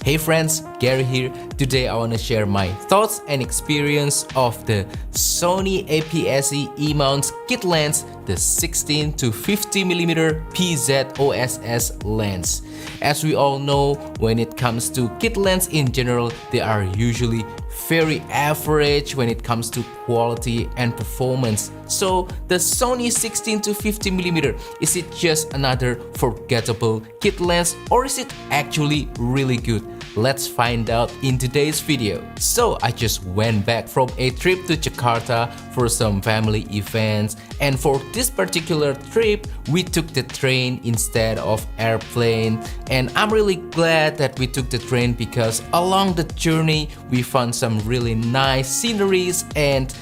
Hey friends, Gary here. Today I want to share my thoughts and experience of the Sony APS-C E-mount kit lens, the 16 to 50mm PZ OSS lens. As we all know, when it comes to kit lens in general, they are usually very average when it comes to quality and performance. So the Sony 16 to 50mm, is it just another forgettable kit lens or is it actually really good? Let's find out in today's video. So I just went back from a trip to Jakarta for some family events, and for this particular trip we took the train instead of airplane, and I'm really glad that we took the train because along the journey we found some really nice sceneries. And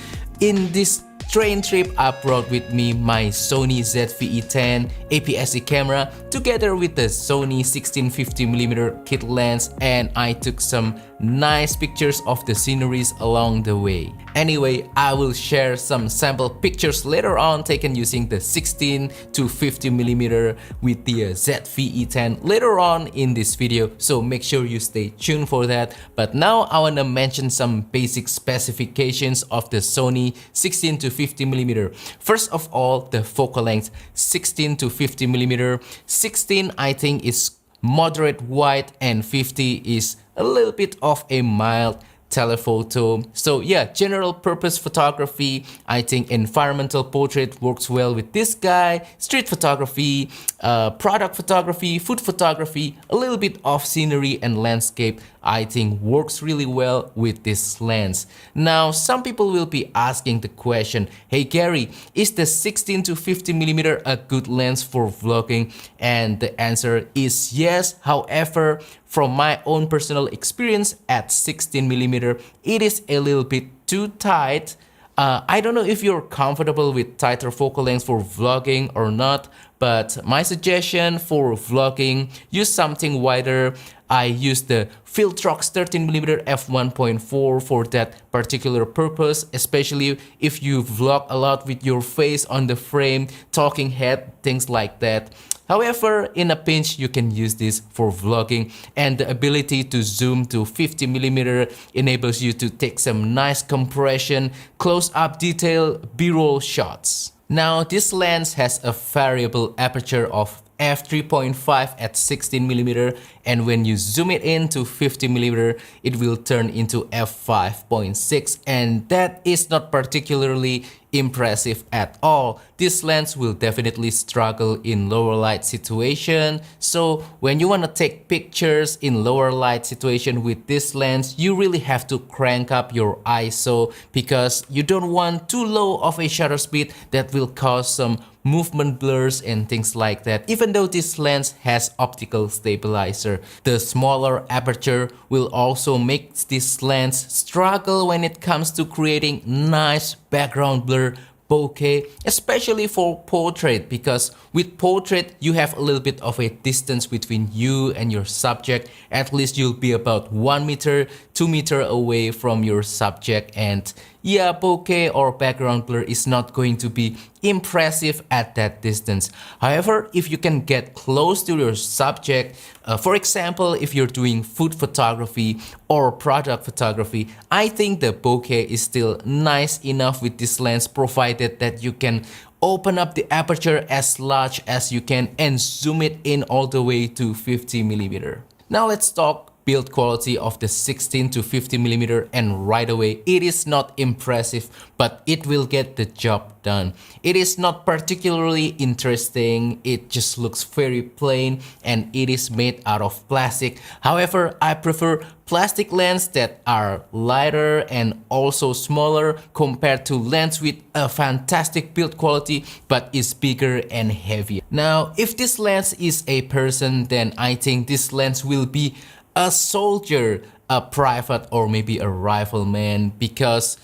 in this train trip, I brought with me my Sony ZV-E10 APS-C camera together with the Sony 16-50mm kit lens, and I took some nice pictures of the sceneries along the way. Anyway, I will share some sample pictures later on taken using the 16 to 50mm with the ZV-E10 later on in this video, so make sure you stay tuned for that. But now I wanna mention some basic specifications of the Sony 16 to 50mm. First of all, the focal length 16 to 50mm. 16 I think is moderate wide and 50 is a little bit of a mild telephoto. So yeah, general purpose photography, I think environmental portrait works well with this guy, street photography, product photography, food photography, a little bit of scenery and landscape, I think works really well with this lens. Now some people will be asking the question, hey Gary, is the 16 to 50mm a good lens for vlogging? And the answer is yes. However, from my own personal experience at 16mm, it is a little bit too tight. I don't know if you're comfortable with tighter focal length for vlogging or not, but my suggestion for vlogging, use something wider. I use the Filtrox 13mm f1.4 for that particular purpose, especially if you vlog a lot with your face on the frame, talking head, things like that. However, in a pinch, you can use this for vlogging, and the ability to zoom to 50mm enables you to take some nice compression, close-up detail, B-roll shots. Now, this lens has a variable aperture of f3.5 at 16mm, and when you zoom it in to 50mm, it will turn into f5.6, and that is not particularly impressive at all. This lens will definitely struggle in lower light situation. So when you want to take pictures in lower light situation with this lens, you really have to crank up your ISO because you don't want too low of a shutter speed that will cause some movement blurs and things like that. Even though this lens has optical stabilizer, the smaller aperture will also make this lens struggle when it comes to creating nice background blur, bokeh, especially for portrait, because with portrait you have a little bit of a distance between you and your subject. At least you'll be about 1 meter, 2 meter away from your subject, and yeah, bokeh or background blur is not going to be impressive at that distance. However, if you can get close to your subject, for example, if you're doing food photography or product photography, I think the bokeh is still nice enough with this lens, provided that you can open up the aperture as large as you can and zoom it in all the way to 50mm. Now let's talk build quality of the 16 to 50mm, and right away it is not impressive, but it will get the job done. It is not particularly interesting, it just looks very plain, and it is made out of plastic. However, I prefer plastic lenses that are lighter and also smaller compared to lens with a fantastic build quality but is bigger and heavier. Now if this lens is a person, then I think this lens will be a soldier, a private, or maybe a rifleman, because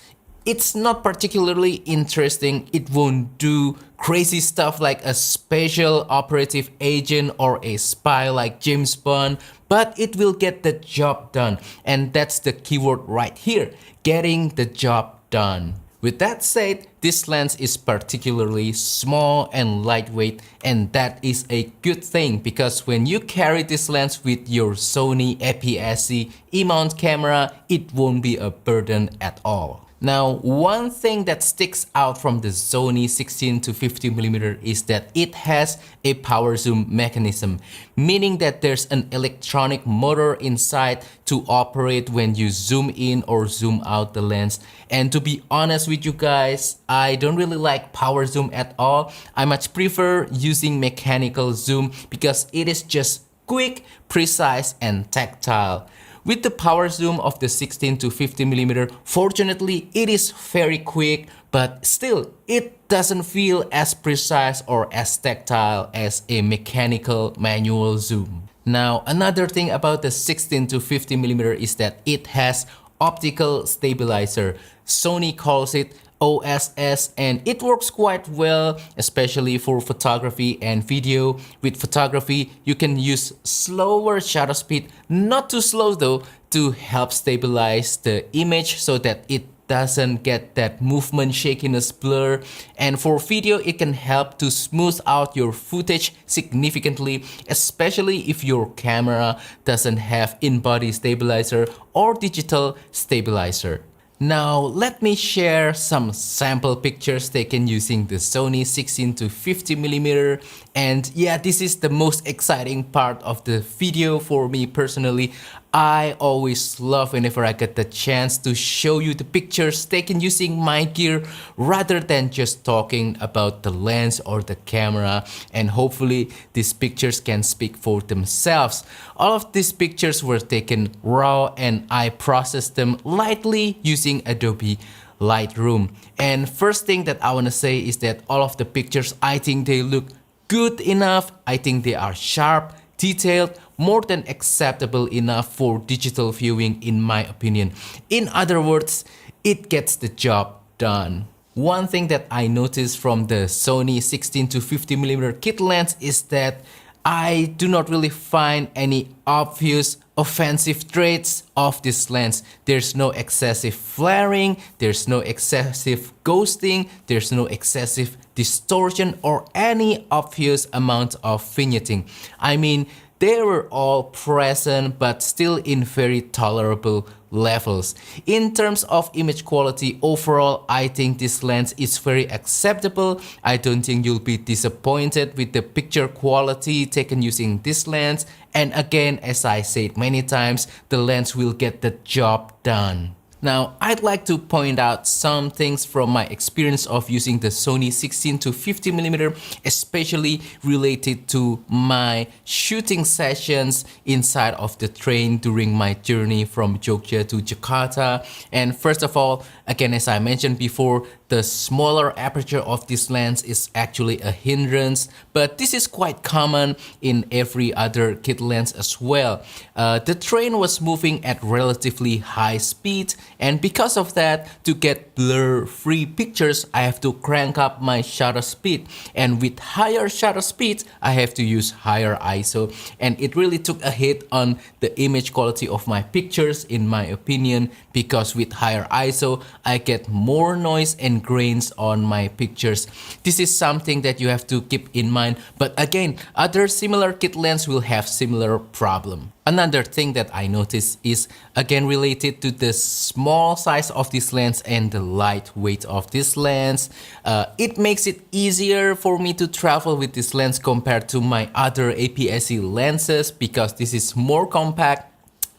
it's not particularly interesting. It won't do crazy stuff like a special operative agent or a spy like James Bond, but it will get the job done, and that's the keyword right here, getting the job done. With that said, this lens is particularly small and lightweight, and that is a good thing because when you carry this lens with your Sony APS-C E-mount camera, it won't be a burden at all. Now, one thing that sticks out from the Sony 16 to 50mm is that it has a power zoom mechanism, meaning that there's an electronic motor inside to operate when you zoom in or zoom out the lens. And to be honest with you guys, I don't really like power zoom at all. I much prefer using mechanical zoom because it is just quick, precise, and tactile. With the power zoom of the 16 to 50mm, fortunately it is very quick, but still it doesn't feel as precise or as tactile as a mechanical manual zoom. Now, another thing about the 16 to 50mm is that it has optical stabilizer. Sony calls it OSS, and it works quite well, especially for photography and video. With photography, you can use slower shutter speed, not too slow though, to help stabilize the image so that it doesn't get that movement shakiness blur. And for video, it can help to smooth out your footage significantly, especially if your camera doesn't have in-body stabilizer or digital stabilizer. Now let me share some sample pictures taken using the Sony 16 to 50mm, and yeah, this is the most exciting part of the video for me personally. I always love whenever I get the chance to show you the pictures taken using my gear rather than just talking about the lens or the camera, and hopefully these pictures can speak for themselves. All of these pictures were taken raw and I processed them lightly using Adobe Lightroom. And first thing that I want to say is that all of the pictures, I think they look good enough. I think they are sharp, detailed, more than acceptable enough for digital viewing in my opinion. In other words, it gets the job done. One thing that I noticed from the Sony 16 to 50mm kit lens is that I do not really find any obvious offensive traits of this lens. There's no excessive flaring, there's no excessive ghosting, there's no excessive distortion or any obvious amount of vignetting. I mean, they were all present but still in very tolerable levels. In terms of image quality, overall I think this lens is very acceptable. I don't think you'll be disappointed with the picture quality taken using this lens. And again, as I said many times, the lens will get the job done. Now, I'd like to point out some things from my experience of using the Sony 16 to 50mm, especially related to my shooting sessions inside of the train during my journey from Jogja to Jakarta. And first of all, again, as I mentioned before, the smaller aperture of this lens is actually a hindrance, but this is quite common in every other kit lens as well. The train was moving at relatively high speed, and because of that, to get blur-free pictures, I have to crank up my shutter speed. And with higher shutter speeds, I have to use higher ISO. And it really took a hit on the image quality of my pictures, in my opinion, because with higher ISO, I get more noise and grains on my pictures. This is something that you have to keep in mind. But again, other similar kit lens will have similar problem. Another thing that I noticed is again related to the small size of this lens and the light weight of this lens. It makes it easier for me to travel with this lens compared to my other APS-C lenses because this is more compact.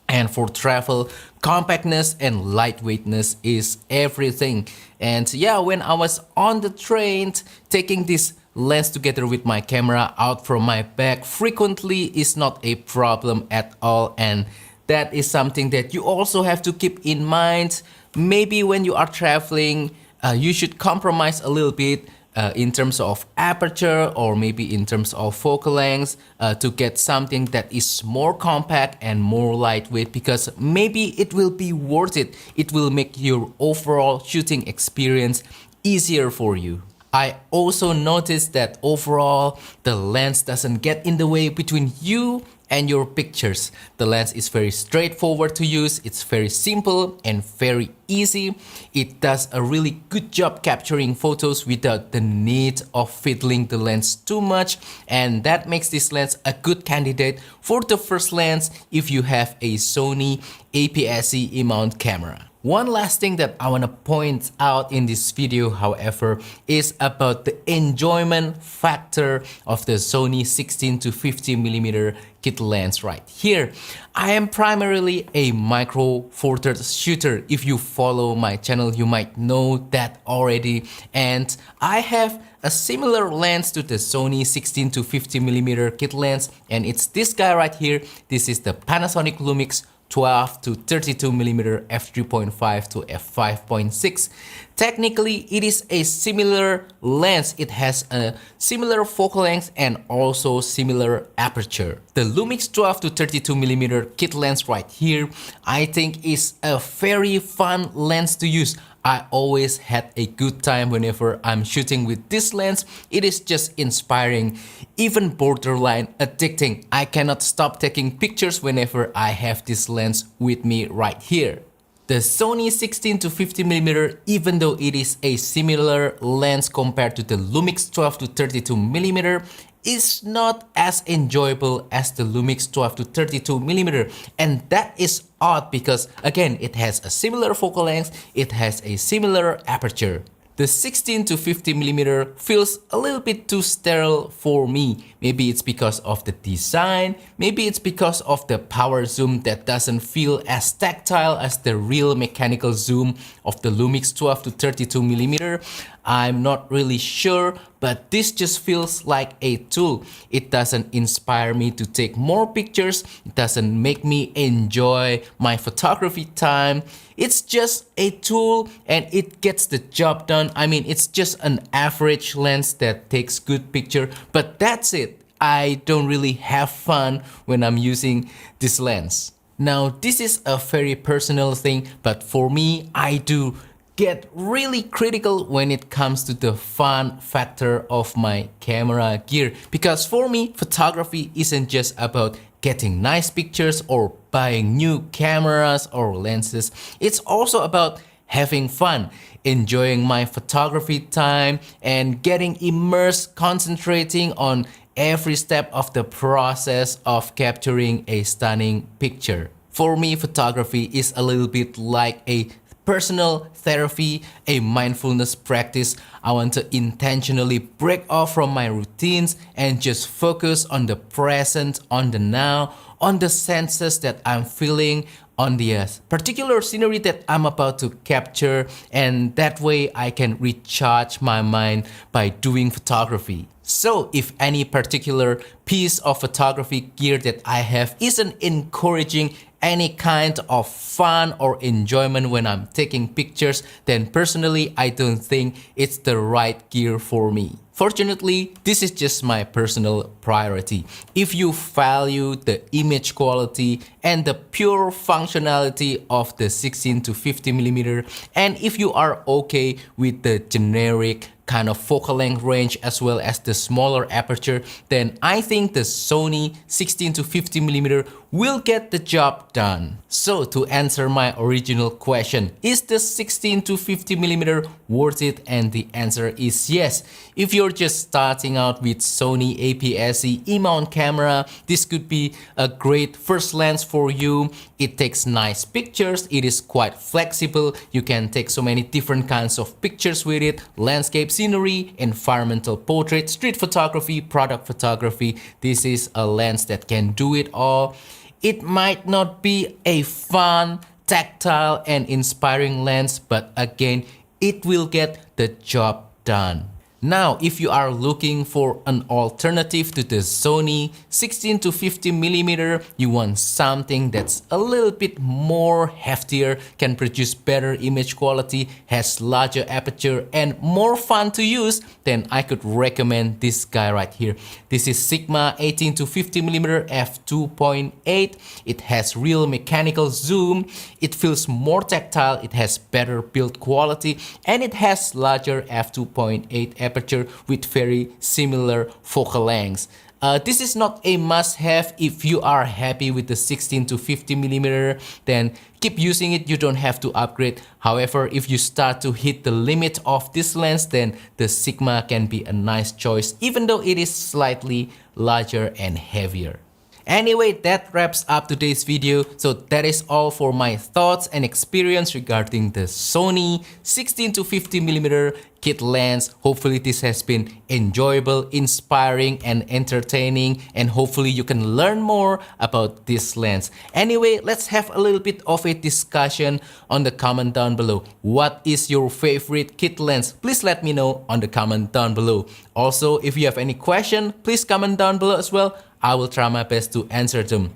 And for travel, compactness and lightweightness is everything. And yeah, when I was on the train, taking this lens together with my camera out from my bag frequently is not a problem at all. And that is something that you also have to keep in mind. Maybe when you are traveling, you should compromise a little bit in terms of aperture or maybe in terms of focal length to get something that is more compact and more lightweight, because maybe it will be worth it. It will make your overall shooting experience easier for you. I also noticed that overall the lens doesn't get in the way between you and your pictures. The lens is very straightforward to use, it's very simple and very easy. It does a really good job capturing photos without the need of fiddling the lens too much, and that makes this lens a good candidate for the first lens if you have a Sony APS-C E-mount camera. One last thing that I want to point out in this video, however, is about the enjoyment factor of the Sony 16 to 50mm kit lens right here. I am primarily a micro four thirds shooter. If you follow my channel, you might know that already. And I have a similar lens to the Sony 16 to 50mm kit lens, and it's this guy right here. This is the Panasonic Lumix 12 to 32mm f3.5 to f5.6. Technically, it is a similar lens. It has a similar focal length and also similar aperture. The Lumix 12 to 32mm kit lens right here, I think is a very fun lens to use. I always had a good time whenever I'm shooting with this lens. It is just inspiring, even borderline addicting. I cannot stop taking pictures whenever I have this lens with me right here. The Sony 16 to 50mm, even though it is a similar lens compared to the Lumix 12 to 32mm, is not as enjoyable as the Lumix 12 to 32mm, and that is odd because again it has a similar focal length, it has a similar aperture. The 16 to 50mm feels a little bit too sterile for me. Maybe it's because of the design, maybe it's because of the power zoom that doesn't feel as tactile as the real mechanical zoom of the Lumix 12 to 32mm. I'm not really sure, but this just feels like a tool. It doesn't inspire me to take more pictures, it doesn't make me enjoy my photography time. It's just a tool and it gets the job done. I mean, it's just an average lens that takes good picture, but that's it. I don't really have fun when I'm using this lens. Now, this is a very personal thing, but for me, I do get really critical when it comes to the fun factor of my camera gear, because for me, photography isn't just about getting nice pictures or buying new cameras or lenses. It's also about having fun, enjoying my photography time and getting immersed, concentrating on every step of the process of capturing a stunning picture. For me, photography is a little bit like a personal therapy, a mindfulness practice. I want to intentionally break off from my routines and just focus on the present, on the now, on the senses that I'm feeling, on the particular scenery that I'm about to capture, and that way I can recharge my mind by doing photography. So if any particular piece of photography gear that I have isn't encouraging any kind of fun or enjoyment when I'm taking pictures, then personally I don't think it's the right gear for me. Fortunately, this is just my personal priority. If you value the image quality and the pure functionality of the 16 to 50mm, and if you are okay with the generic kind of focal length range as well as the smaller aperture, then I think the Sony 16 to 50mm will get the job done. So to answer my original question, is the 16 to 50mm worth it? And the answer is yes. If you're just starting out with Sony APS-C E-mount camera, this could be a great first lens for you. It takes nice pictures, it is quite flexible, you can take so many different kinds of pictures with it: landscape, scenery, environmental portrait, street photography, product photography. This is a lens that can do it all. It might not be a fun, tactile and inspiring lens, but again, it will get the job done. Now, if you are looking for an alternative to the Sony 16 to 50mm, you want something that's a little bit more heftier, can produce better image quality, has larger aperture and more fun to use, then I could recommend this guy right here. This is Sigma 18 to 50mm f2.8. It has real mechanical zoom, it feels more tactile, it has better build quality, and it has larger f2.8 aperture with very similar focal lengths. This is not a must-have. If you are happy with the 16 to 50mm, then keep using it. You don't have to upgrade. However, if you start to hit the limit of this lens, then the Sigma can be a nice choice, even though it is slightly larger and heavier. Anyway, that wraps up today's video. So that is all for my thoughts and experience regarding the Sony 16 to 50mm kit lens. Hopefully this has been enjoyable, inspiring and entertaining, and hopefully you can learn more about this lens. Anyway, let's have a little bit of a discussion on the comment down below. What is your favorite kit lens? Please let me know on the comment down below. Also, if you have any question, please comment down below as well. I will try my best to answer them.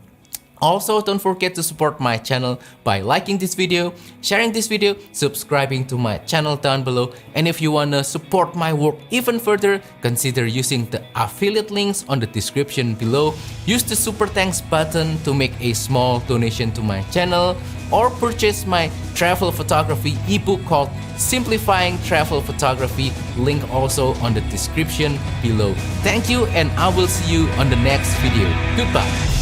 Also, don't forget to support my channel by liking this video, sharing this video, subscribing to my channel down below. And if you wanna support my work even further, consider using the affiliate links on the description below. Use the super thanks button to make a small donation to my channel, or purchase my travel photography ebook called Simplifying Travel Photography, link also on the description below. Thank you, and I will see you on the next video. Goodbye.